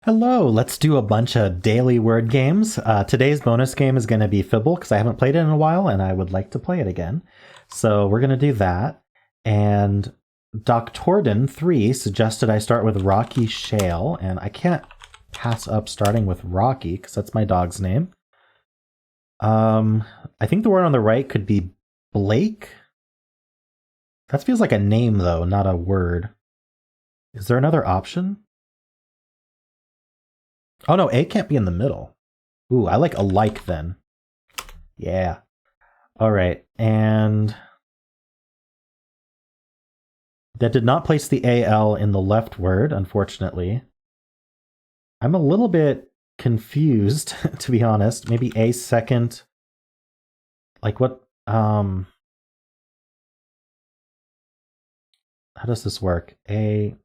Hello, let's do a bunch of daily word games. Today's bonus game is going to be Fibble because I haven't played it in a while and I would like to play it again. So we're going to do that. And Dordle3 suggested I start with Rocky Shale, and I can't pass up starting with Rocky because that's my dog's name. I think the word on the right could be Blake. That feels like a name though, not a word. Is there another option? Oh no, A can't be in the middle. Ooh, I like alike then. Yeah. All right, and that did not place the AL in the left word, unfortunately. I'm a little bit confused, to be honest. Maybe A second. Like what? How does this work? A.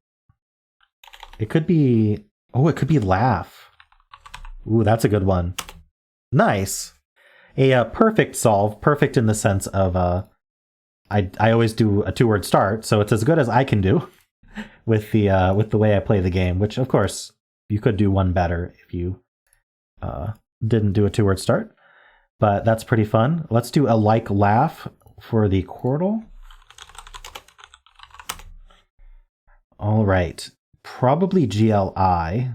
It could be. Oh, it could be laugh. Ooh, that's a good one. Nice. A perfect solve. Perfect in the sense of I always do a 2-word start, so it's as good as I can do with the way I play the game. Which, of course, you could do one better if you didn't do a 2-word start. But that's pretty fun. Let's do a like laugh for the Quordle. All right. Probably GLI.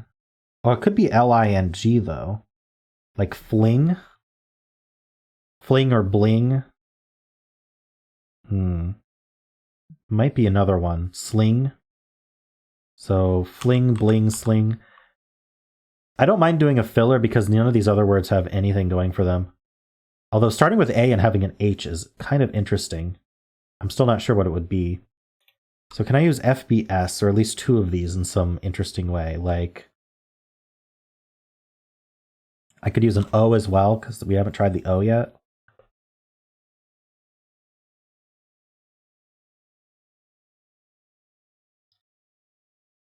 Oh, it could be LING though. Like fling. Fling or bling. Might be another one. Sling. So fling, bling, sling. I don't mind doing a filler because none of these other words have anything going for them. Although starting with A and having an H is kind of interesting. I'm still not sure what it would be. So can I use FBS, or at least 2 of these in some interesting way? Like, I could use an O as well, because we haven't tried the O yet.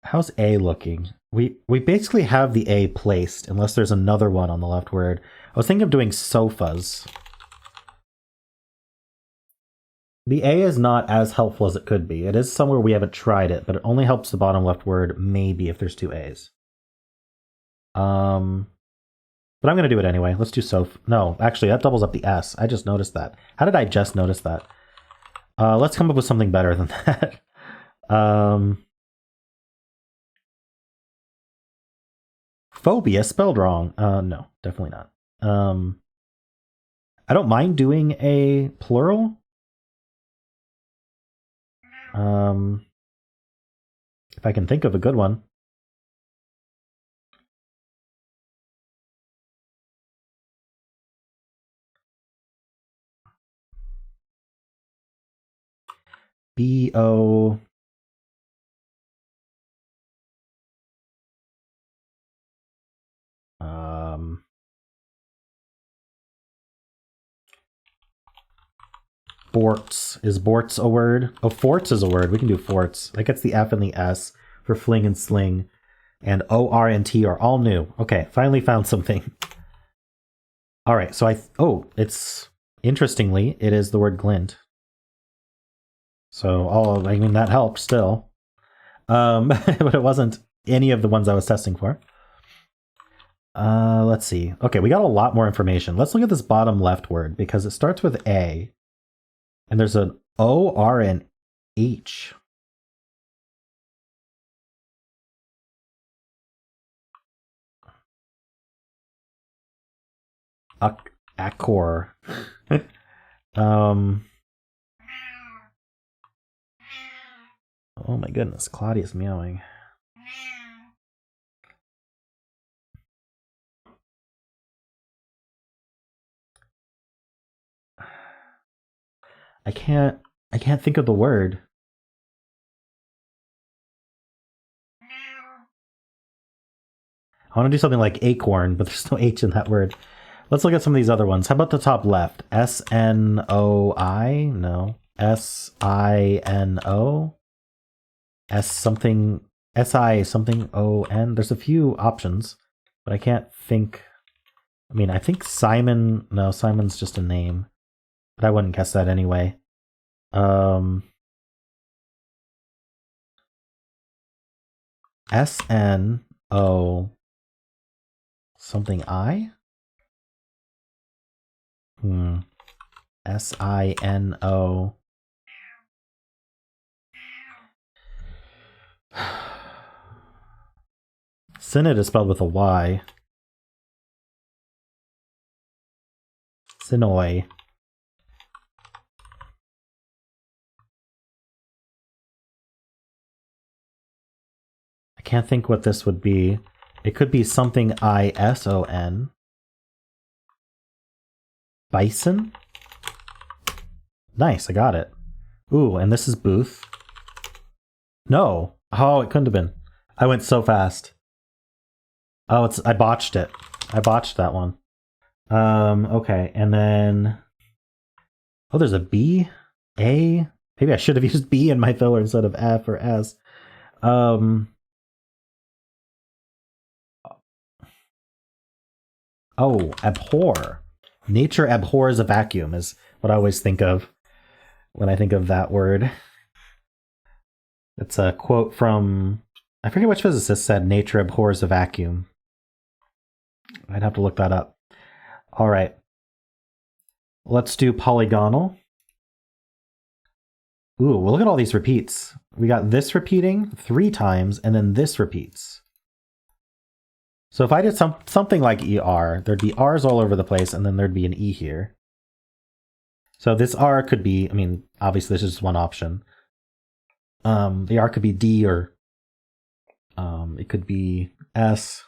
How's A looking? We basically have the A placed, unless there's another one on the left word. I was thinking of doing sofas. The A is not as helpful as it could be. It is somewhere we haven't tried it, but it only helps the bottom left word, maybe, if there's 2 A's. But I'm going to do it anyway. Let's do sof. No, actually, that doubles up the S. I just noticed that. How did I just notice that? Let's come up with something better than that. Phobia spelled wrong. No, definitely not. I don't mind doing a plural. If I can think of a good one. B-O... Borts. Is borts a word? Oh, forts is a word. We can do forts. That gets the F and the S for fling and sling. And O, R, and T are all new. Okay, finally found something. All right, so it's... Interestingly, it is the word glint. So, I mean, that helps still. But it wasn't any of the ones I was testing for. Let's see. Okay, we got a lot more information. Let's look at this bottom left word, because it starts with A. And there's an O, R, and H. Accor. Oh my goodness, Claudia's meowing. I can't think of the word. I want to do something like acorn, but there's no H in that word. Let's look at some of these other ones. How about the top left? S-N-O-I? No. S-I-N-O? S something... S-I something O-N? There's a few options, but I can't think... I mean, I think Simon... No, Simon's just a name. But I wouldn't guess that anyway. S-N-O... Something I? S-I-N-O. Synod is spelled with a Y. Sinoi. I can't think what this would be. It could be something I-S-O-N. Bison? Nice, I got it. Ooh, and this is booth. No. Oh, it couldn't have been. I went so fast. Oh, I botched it. I botched that one. Okay, and then... Oh, there's a B? A? Maybe I should have used B in my filler instead of F or S. Oh, abhor. Nature abhors a vacuum is what I always think of when I think of that word. It's a quote from... I forget which physicist said nature abhors a vacuum. I'd have to look that up. All right. Let's do polygonal. Ooh, well, look at all these repeats. We got this repeating 3 times, and then this repeats. So if I did something like ER, there'd be R's all over the place, and then there'd be an E here. So this R could be, I mean, obviously this is one option. The R could be D, or it could be S.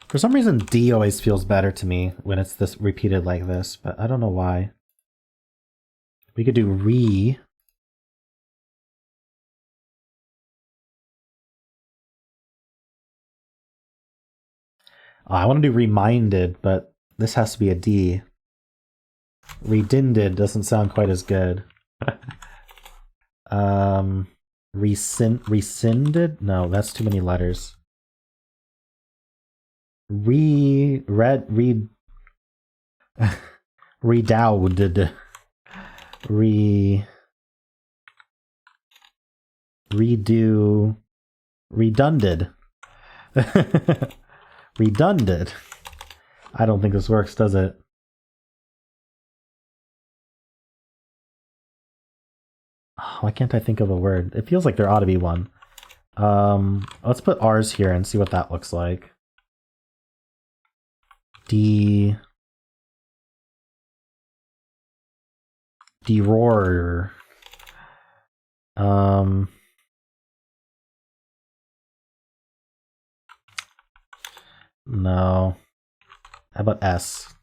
For some reason, D always feels better to me when it's this repeated like this, but I don't know why. We could do re. Oh, I want to do reminded, but this has to be a D. Redinded doesn't sound quite as good. Rescinded? No, that's too many letters. Redowed. Redo. Redundant. Redundant. I don't think this works, does it? Oh, why can't I think of a word? It feels like there ought to be one. Let's put R's here and see what that looks like. D-roar. No. How about S?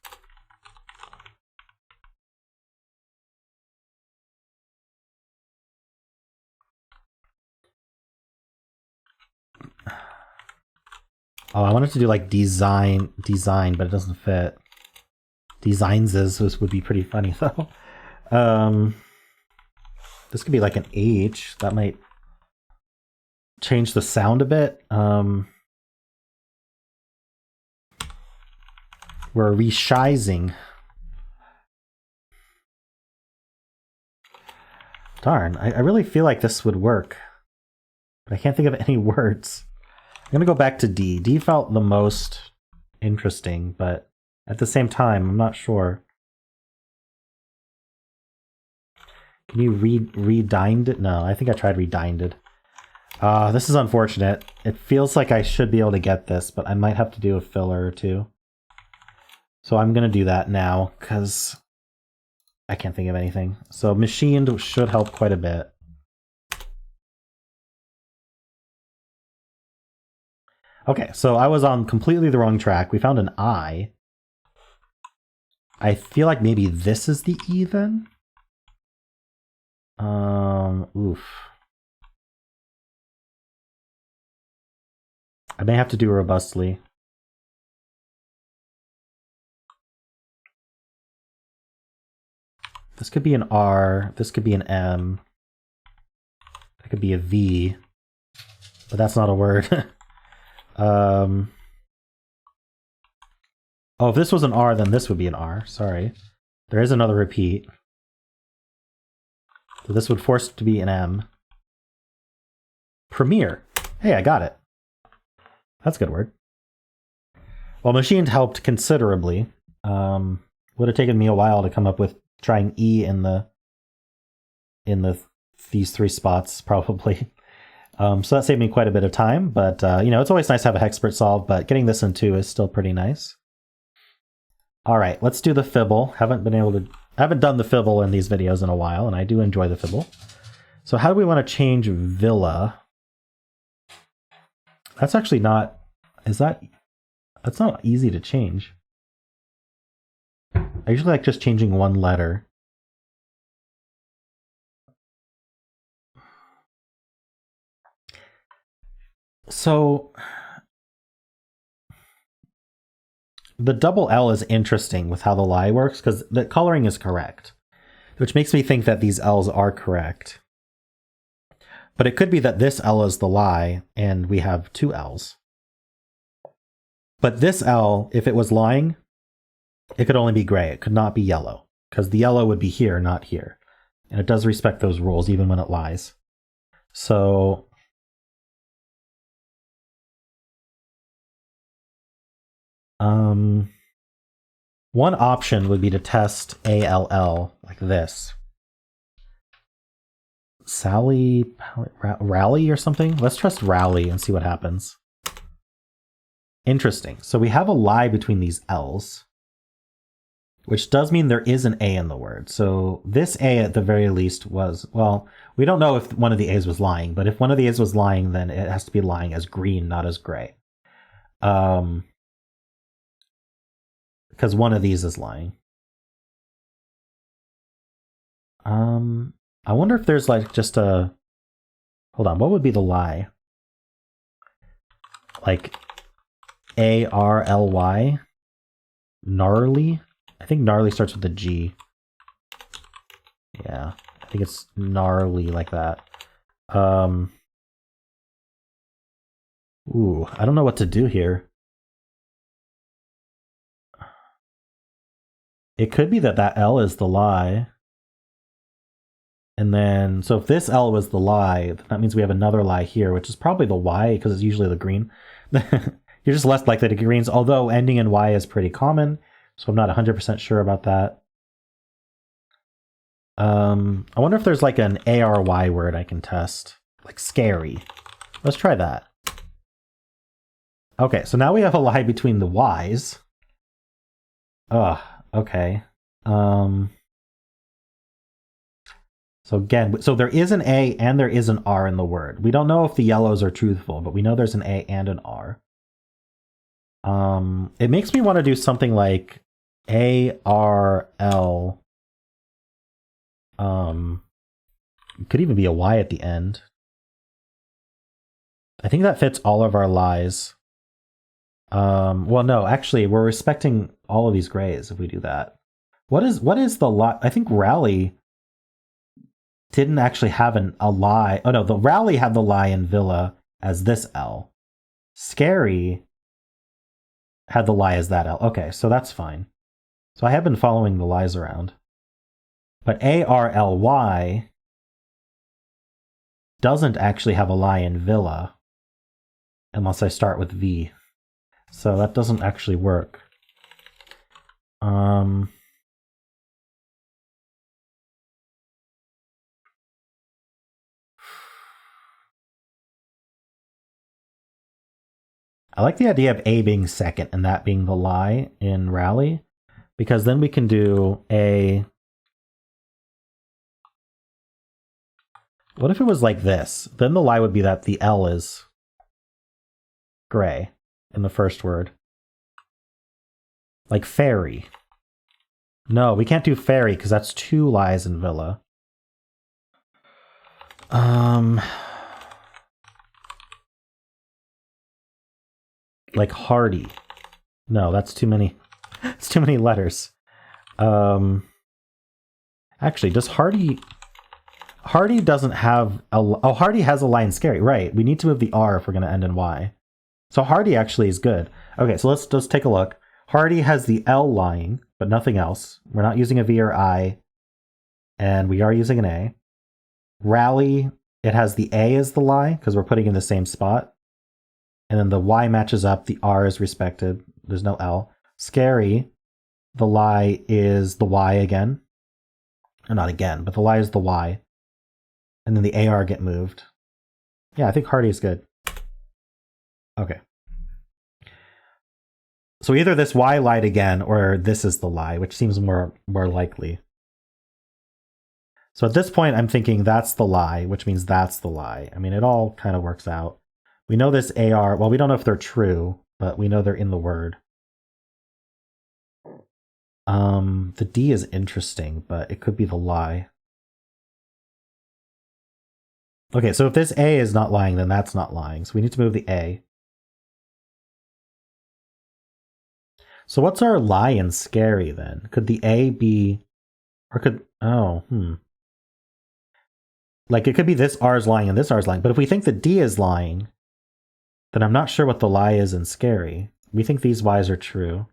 Oh, I wanted to do like design, but it doesn't fit. Designs would be pretty funny though. This could be like an H. That might change the sound a bit. We're reshizing. Darn, I really feel like this would work. But I can't think of any words. I'm gonna go back to D. D felt the most interesting, but at the same time, I'm not sure. Can you redined it? No, I think I tried redinded. This is unfortunate. It feels like I should be able to get this, but I might have to do a filler or two. So I'm gonna do that now, because I can't think of anything. So machined should help quite a bit. Okay, so I was on completely the wrong track. We found an I. I feel like maybe this is the E then? Oof. I may have to do robustly. This could be an R, this could be an M. That could be a V. But that's not a word. Oh, if this was an R, then this would be an R. Sorry. There is another repeat. So this would force it to be an M. Premiere. Hey, I got it. That's a good word. Well, machined helped considerably. Would have taken me a while to come up with trying E in these three spots, probably. So that saved me quite a bit of time, but it's always nice to have a hexpert solve, but getting this in 2 is still pretty nice. All right, let's do the Fibble. Haven't done the Fibble in these videos in a while, and I do enjoy the Fibble. So how do we want to change villa? That's actually not, that's not easy to change. I usually like just changing one letter. So the double L is interesting with how the lie works because the coloring is correct, which makes me think that these L's are correct. But it could be that this L is the lie and we have 2 L's. But this L, if it was lying, it could only be gray. It could not be yellow because the yellow would be here, not here. And it does respect those rules even when it lies. So one option would be to test ALL like this. Sally, Rally or something? Let's trust Rally and see what happens. Interesting. So we have a lie between these L's, which does mean there is an A in the word. So this A at the very least was, well, we don't know if one of the A's was lying, but if one of the A's was lying, then it has to be lying as green, not as gray. Because one of these is lying. I wonder if there's like just a... Hold on, what would be the lie? Like ARLY? Gnarly? I think gnarly starts with a G. Yeah, I think it's gnarly like that. Ooh, I don't know what to do here. It could be that that L is the lie. And then, so if this L was the lie, that means we have another lie here, which is probably the Y, because it's usually the green. You're just less likely to get greens, although ending in Y is pretty common, so I'm not 100% sure about that. I wonder if there's like an ARY word I can test, like scary. Let's try that. Okay, so now we have a lie between the Y's. Ugh, okay. So again, so there is an A and there is an R in the word. We don't know if the yellows are truthful, but we know there's an A and an R. It makes me want to do something like ARL. It could even be a Y at the end. I think that fits all of our lies. Well, no, actually, we're respecting all of these grays if we do that. What is the lie? I think Rally didn't actually have a lie. Oh no, the Rally had the lie in Villa as this L. Scary had the lie as that L. Okay, so that's fine. So I have been following the lies around. But ARLY doesn't actually have a lie in Villa unless I start with V. So that doesn't actually work. I like the idea of A being second and that being the lie in Rally, because then we can do A. What if it was like this? Then the lie would be that the L is gray in the first word. Like fairy. No, we can't do fairy because that's 2 lies in Villa. Like hardy. No, that's too many. It's too many letters. Actually, does hardy... Hardy doesn't have a... Oh, hardy has a lie in scary. Right, we need to move the R if we're going to end in Y. So hardy actually is good. Okay, so let's just take a look. Hardy has the L lying, but nothing else. We're not using a V or I. And we are using an A. Rally, it has the A as the lie, because we're putting in the same spot. And then the Y matches up, the R is respected. There's no L. Scary, the lie is the Y again. Or not again, but the lie is the Y. And then the AR get moved. Yeah, I think Hardy is good. Okay. So either this Y lied again, or this is the lie, which seems more likely. So at this point, I'm thinking that's the lie, which means that's the lie. I mean, it all kind of works out. We know this AR, well, we don't know if they're true, but we know they're in the word. The D is interesting, but it could be the lie. Okay, so if this A is not lying, then that's not lying. So we need to move the A. So what's our lie in scary then? Could the A be, or could, like it could be this R is lying and this R is lying. But if we think the D is lying, then I'm not sure what the lie is in scary. We think these Y's are true.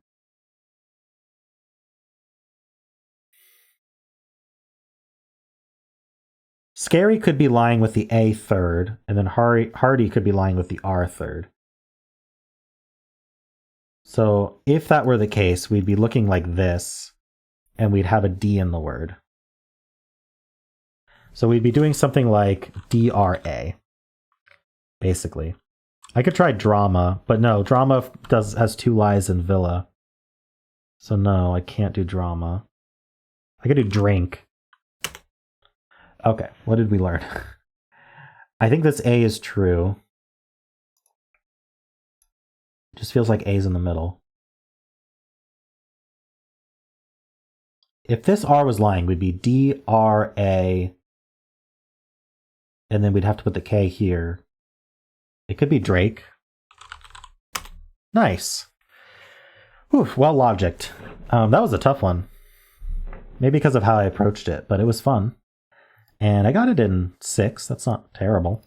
Scary could be lying with the A third, and then Hardy could be lying with the R third. So if that were the case, we'd be looking like this, and we'd have a D in the word. So we'd be doing something like DRA, basically. I could try drama, but no, drama has two lies in villa. So no, I can't do drama. I could do drink. Okay, what did we learn? I think this A is true. Just feels like A's in the middle. If this R was lying, we'd be DRA, and then we'd have to put the K here. It could be Drake. Nice. Whew, well logicked. That was a tough one. Maybe because of how I approached it, but it was fun. And I got it in 6. That's not terrible.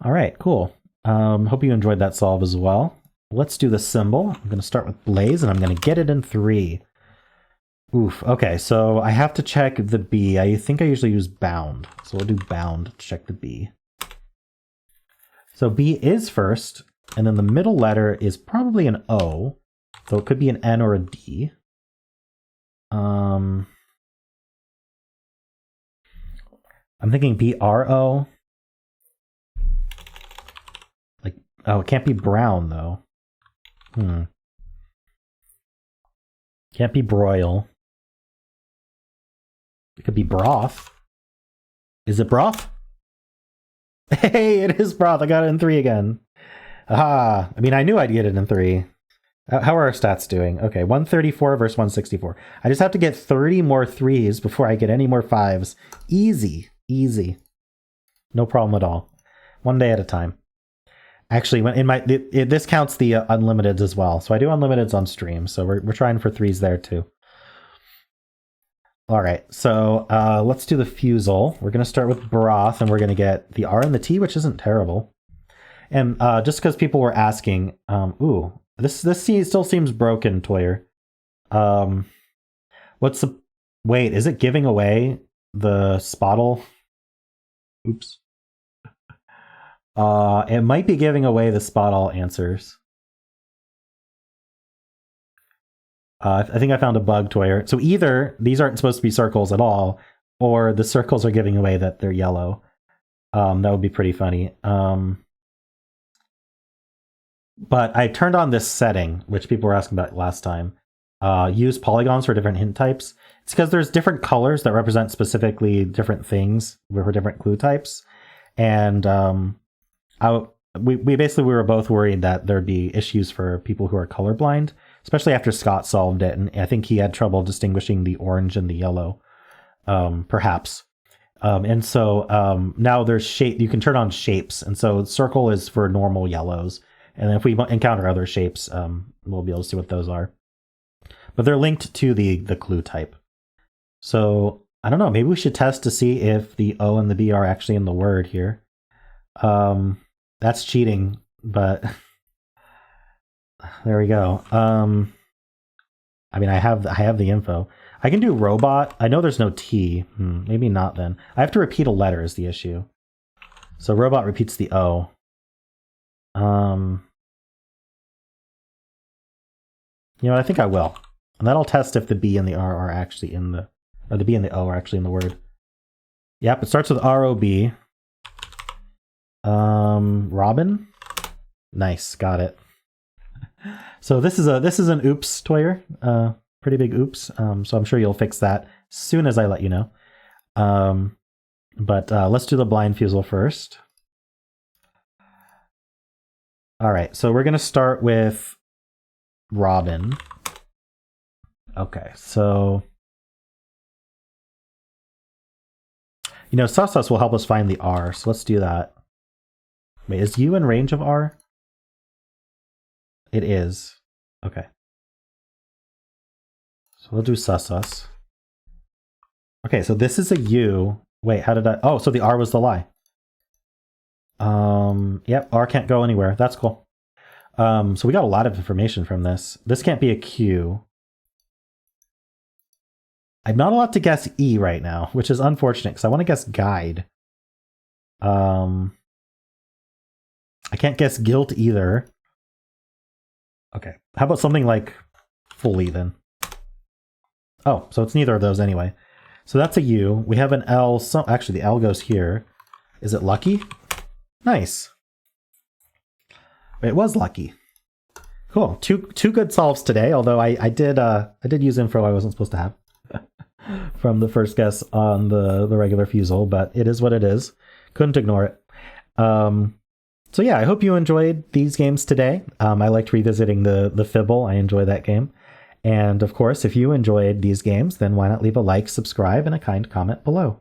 All right, cool. Hope you enjoyed that solve as well. Let's do the symbol. I'm going to start with Blaze, and I'm going to get it in 3. Oof. Okay, so I have to check the B. I think I usually use bound. So we'll do bound to check the B. So B is first, and then the middle letter is probably an O. So it could be an N or a D. I'm thinking BRO. Like, oh, it can't be brown, though. Can't be broil. It could be broth. Is it broth? Hey, it is broth. I got it in 3 again. Aha. I mean, I knew I'd get it in 3. How are our stats doing? Okay, 134 versus 164. I just have to get 30 more 3s before I get any more 5s. Easy. Easy. No problem at all. One day at a time. Actually, when in my this counts the unlimiteds as well. So I do unlimiteds on stream. So we're trying for 3s there too. All right. So let's do the Fusele. We're going to start with broth, and we're going to get the R and the T, which isn't terrible. And just because people were asking, ooh, this still seems broken, Toyer. What's the wait? Is it giving away the spottle? Oops. It might be giving away the spot all answers. I think I found a bug, Toyer. So either these aren't supposed to be circles at all, or the circles are giving away that they're yellow. That would be pretty funny. But I turned on this setting, which people were asking about last time. Use polygons for different hint types. It's because there's different colors that represent specifically different things for different clue types. And we were both worried that there'd be issues for people who are colorblind, especially after Scott solved it. And I think he had trouble distinguishing the orange and the yellow, perhaps. And so now there's shape. You can turn on shapes. And so circle is for normal yellows. And if we encounter other shapes, we'll be able to see what those are. But they're linked to the clue type. So I don't know. Maybe we should test to see if the O and the B are actually in the word here. That's cheating, but there we go. I mean, I have the info. I can do robot. I know there's no T. Maybe not then. I have to repeat a letter is the issue. So robot repeats the O. You know what, I think I will. And that'll test if the B and the R are actually in the, or the B and the O are actually in the word. Yep, it starts with R-O-B. Robin? Nice, got it. So this is an oops, Toyer. Pretty big oops. So I'm sure you'll fix that as soon as I let you know. But let's do the blind Fusele first. All right, so we're gonna start with Robin. Okay, so you know, sus will help us find the R, so let's do that. Wait, is U in range of R? It is. Okay. So we'll do sus. Okay, so this is a U. Wait, how did I... Oh, so the R was the lie. Yep, R can't go anywhere. That's cool. So we got a lot of information from this. This can't be a Q. I'm not allowed to guess E right now, which is unfortunate because I want to guess guide. I can't guess guilt either. Okay, how about something like fully then? Oh, so it's neither of those anyway. So that's a U. We have an L. So actually, the L goes here. Is it lucky? Nice. It was lucky. Cool. Two good solves today. Although I did use info I wasn't supposed to have from the first guess on the regular Fusele, but it is what it is. Couldn't ignore it. So yeah, I hope you enjoyed these games today. I liked revisiting the Fibble. I enjoy that game. And of course, if you enjoyed these games, then why not leave a like, subscribe, and a kind comment below.